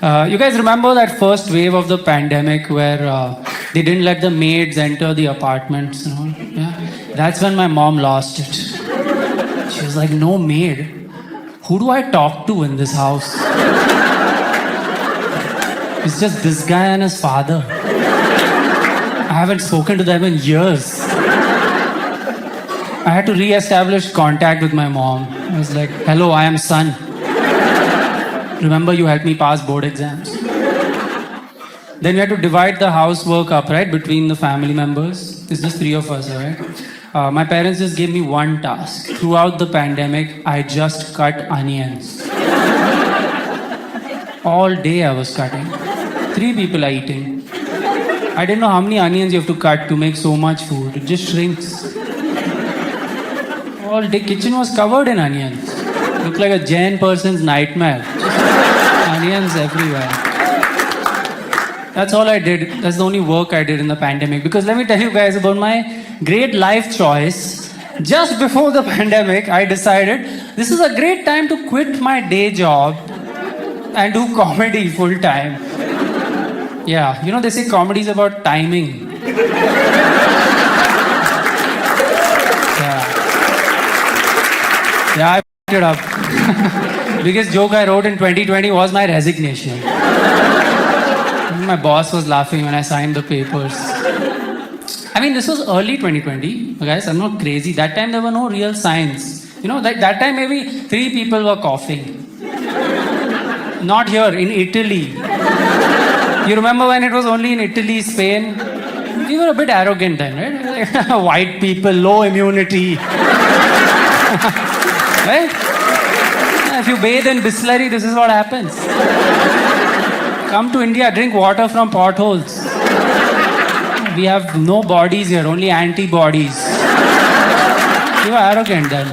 You guys remember that first wave of the pandemic where they didn't let the maids enter the apartments and all? Yeah? That's when my mom lost it. She was like, no maid. Who do I talk to in this house? It's just this guy and his father. I haven't spoken to them in years. I had to re-establish contact with my mom. I was like, hello, I am son. Remember you helped me pass board exams? Then we had to divide the housework up, right, between the family members. It's just 3 of us, right? My parents just gave me one task. Throughout the pandemic, I just cut onions. All day I was cutting. 3 people are eating. I didn't know how many onions you have to cut to make so much food. It just shrinks. All day kitchen was covered in onions. Looked like a Jain person's nightmare. Just onions everywhere. That's all I did. That's the only work I did in the pandemic. Because let me tell you guys about my great life choice. Just before the pandemic, I decided this is a great time to quit my day job and do comedy full time. Yeah, you know they say comedy is about timing. Yeah, I f***ed it up. Biggest joke I wrote in 2020 was my resignation. My boss was laughing when I signed the papers. I mean, this was early 2020. Guys, I'm not crazy. That time there were no real signs. You know, that time maybe 3 people were coughing. Not here, in Italy. You remember when it was only in Italy, Spain? We were a bit arrogant then, right? White people, low immunity. Right? If you bathe in Bisleri, this is what happens. Come to India, drink water from potholes. We have no bodies here, only antibodies. You were arrogant then.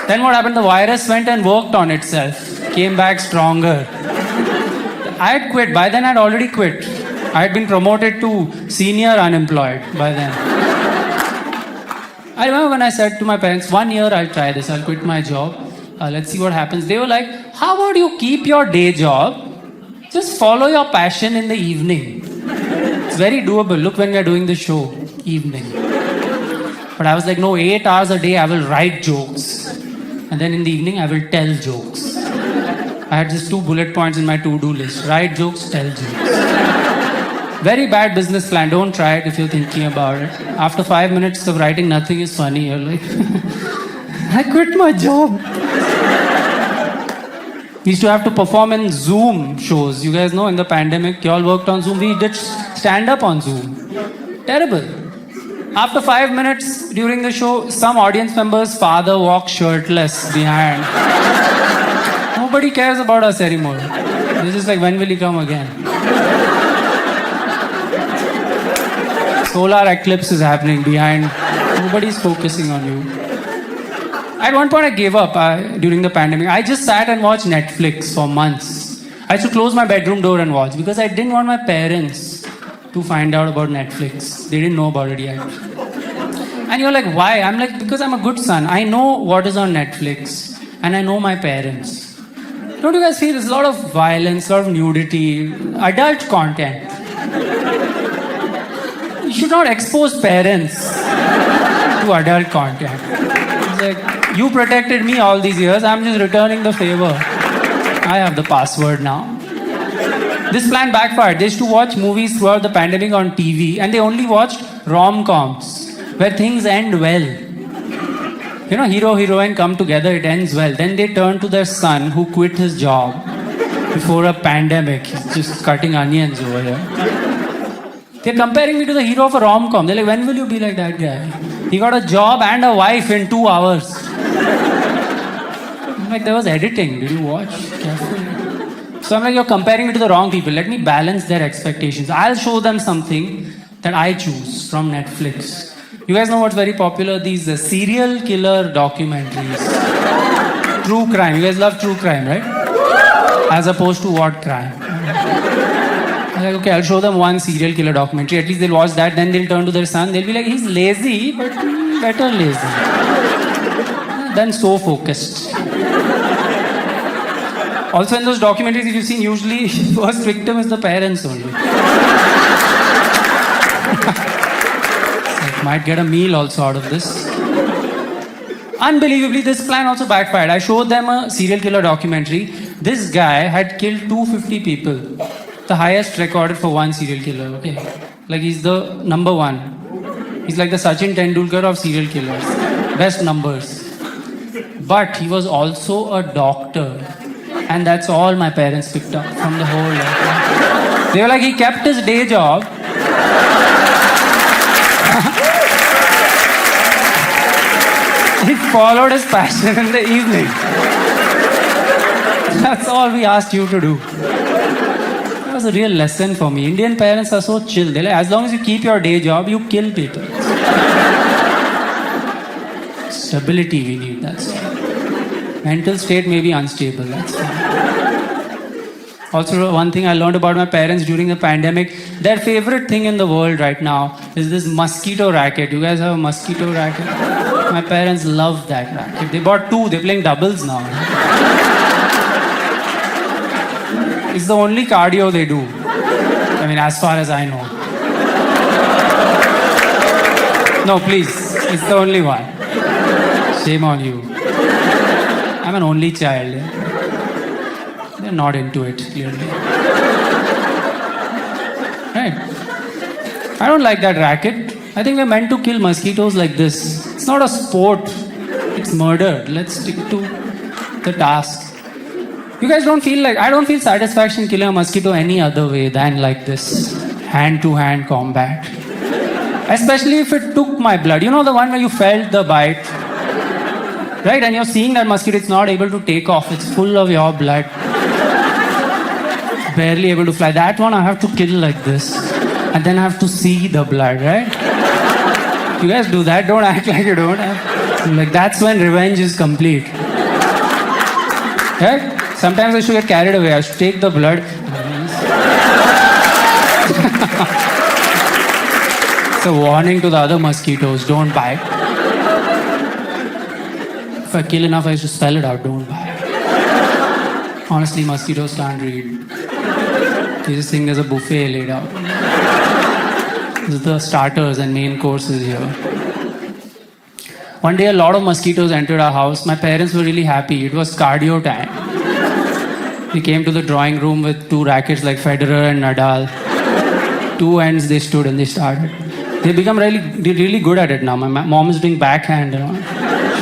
Then what happened? The virus went and worked on itself. Came back stronger. I had quit. By then I'd already quit. I had been promoted to senior unemployed by then. I remember when I said to my parents, 1 year I'll try this, I'll quit my job. Let's see what happens. They were like, how about you keep your day job? Just follow your passion in the evening. It's very doable. Look when we are doing the show, evening. But I was like, no, 8 hours a day I will write jokes. And then in the evening I will tell jokes. I had just 2 bullet points in my to-do list. Write jokes, tell jokes. Very bad business plan. Don't try it if you're thinking about it. After 5 minutes of writing, nothing is funny. You're like, I quit my job. We used to have to perform in Zoom shows. You guys know in the pandemic, you all worked on Zoom. We did stand-up on Zoom. Terrible. After 5 minutes during the show, some audience member's father walked shirtless behind. Nobody cares about us anymore. This is like, when will he come again? Solar eclipse is happening behind. Nobody's focusing on you. At one point I gave up during the pandemic. I just sat and watched Netflix for months. I used to close my bedroom door and watch because I didn't want my parents to find out about Netflix. They didn't know about it yet. And you're like, why? I'm like, because I'm a good son. I know what is on Netflix and I know my parents. Don't you guys feel there's a lot of violence, a lot of nudity, adult content? You should not expose parents to adult content. It's like, you protected me all these years, I'm just returning the favor. I have the password now. This plan backfired. They used to watch movies throughout the pandemic on TV and they only watched rom-coms where things end well. You know, hero, heroine come together, it ends well. Then they turn to their son who quit his job before a pandemic. He's just cutting onions over here. They're comparing me to the hero of a rom-com. They're like, when will you be like that guy? He got a job and a wife in 2 hours. I'm like, there was editing. Did you watch carefully? So I'm like, you're comparing me to the wrong people. Let me balance their expectations. I'll show them something that I choose from Netflix. You guys know what's very popular? These serial killer documentaries. True crime. You guys love true crime, right? As opposed to what crime? I'm like, okay, I'll show them one serial killer documentary. At least they'll watch that. Then they'll turn to their son. They'll be like, he's lazy, but better lazy. Then so focused. Also in those documentaries if you've seen, usually first victim is the parents only. So might get a meal also out of this. Unbelievably, this plan also backfired. I showed them a serial killer documentary. This guy had killed 250 people. The highest recorded for one serial killer. Okay. Like he's the number one. He's like the Sachin Tendulkar of serial killers. Best numbers. But he was also a doctor. And that's all my parents picked up from the whole life. They were like, he kept his day job. He followed his passion in the evening. That's all we asked you to do. That was a real lesson for me. Indian parents are so chill. They're like, as long as you keep your day job, you kill people. Stability we need, that's all. Mental state may be unstable, that's fine. Also, one thing I learned about my parents during the pandemic, their favorite thing in the world right now is this mosquito racket. You guys have a mosquito racket? My parents love that racket. They bought two, they're playing doubles now. It's the only cardio they do. I mean, as far as I know. No, please, it's the only one. Shame on you. I'm an only child. They're not into it, clearly. Right. I don't like that racket. I think we're meant to kill mosquitoes like this. It's not a sport. It's murder. Let's stick to the task. You guys don't feel like... I don't feel satisfaction killing a mosquito any other way than like this. Hand-to-hand combat. Especially if it took my blood. You know the one where you felt the bite? Right? And you're seeing that mosquito, it's not able to take off. It's full of your blood. Barely able to fly. That one I have to kill like this. And then I have to see the blood, right? You guys do that? Don't act like you don't. Like that's when revenge is complete. Right? Sometimes I should get carried away. I should take the blood. It's a warning to the other mosquitoes. Don't bite. If I kill enough, I should spell it out. Don't bite. Honestly, mosquitoes can't read. They just think there's a buffet laid out. This is the starters and main courses here. One day, a lot of mosquitoes entered our house. My parents were really happy. It was cardio time. We came to the drawing room with two rackets like Federer and Nadal. Two ends they stood and they started. They become really good at it now. My mom is doing backhand, you know,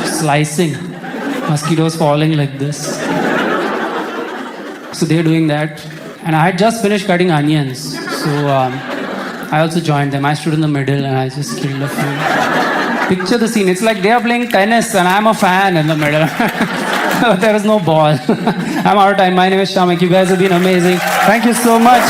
slicing. Mosquitoes falling like this. So they're doing that. And I had just finished cutting onions. So I also joined them. I stood in the middle and I just killed a few. Picture the scene. It's like they are playing tennis and I'm a fan in the middle. There is no ball. I'm out of time. My name is Shamik. You guys have been amazing. Thank you so much.